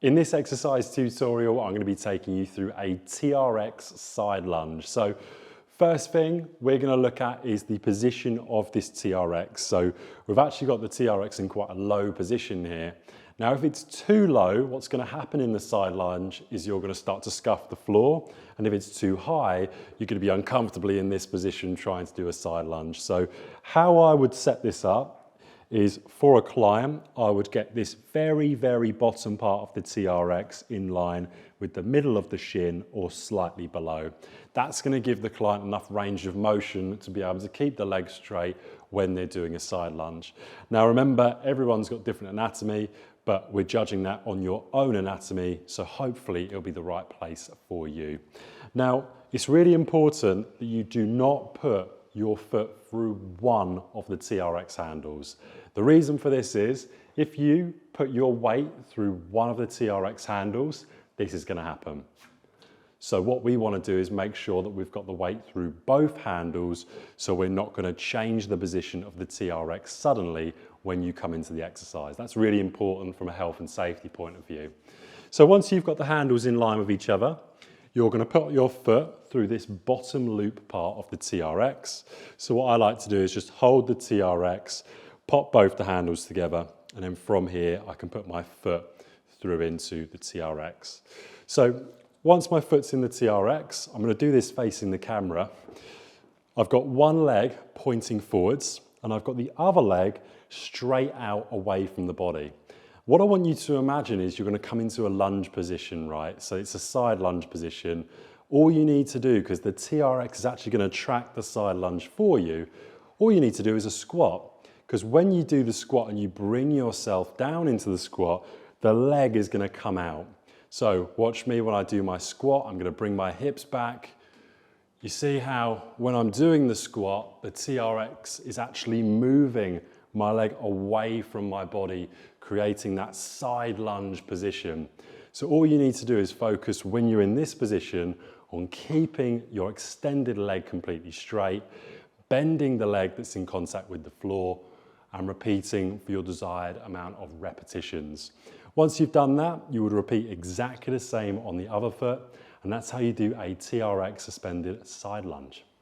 In this exercise tutorial, I'm going to be taking you through a TRX side lunge. So first thing we're going to look at is the position of this TRX. So we've actually got the TRX in quite a low position here. Now, if it's too low, what's going to happen in the side lunge is you're going to start to scuff the floor. And if it's too high, you're going to be uncomfortably in this position trying to do a side lunge. So how I would set this up is for a client, I would get this very, very bottom part of the TRX in line with the middle of the shin or slightly below. That's going to give the client enough range of motion to be able to keep the legs straight when they're doing a side lunge. Now remember, everyone's got different anatomy, but we're judging that on your own anatomy, so hopefully it'll be the right place for you. Now, it's really important that you do not put your foot through one of the TRX handles. The reason for this is, if you put your weight through one of the TRX handles, this is going to happen. So what we want to do is make sure that we've got the weight through both handles, so we're not going to change the position of the TRX suddenly when you come into the exercise. That's really important from a health and safety point of view. So once you've got the handles in line with each other, you're going to put your foot through this bottom loop part of the TRX. So what I like to do is just hold the TRX, pop both the handles together, and then from here I can put my foot through into the TRX. So once my foot's in the TRX, I'm going to do this facing the camera. I've got one leg pointing forwards and I've got the other leg straight out away from the body. What I want you to imagine is you're going to come into a lunge position, right? So it's a side lunge position. All you need to do, because the TRX is actually going to track the side lunge for you, all you need to do is a squat. Because when you do the squat and you bring yourself down into the squat, the leg is going to come out. So watch me when I do my squat. I'm going to bring my hips back. You see how when I'm doing the squat, the TRX is actually moving my leg away from my body, creating that side lunge position. So all you need to do is focus when you're in this position on keeping your extended leg completely straight, bending the leg that's in contact with the floor, and repeating for your desired amount of repetitions. Once you've done that, you would repeat exactly the same on the other foot, and that's how you do a TRX suspended side lunge.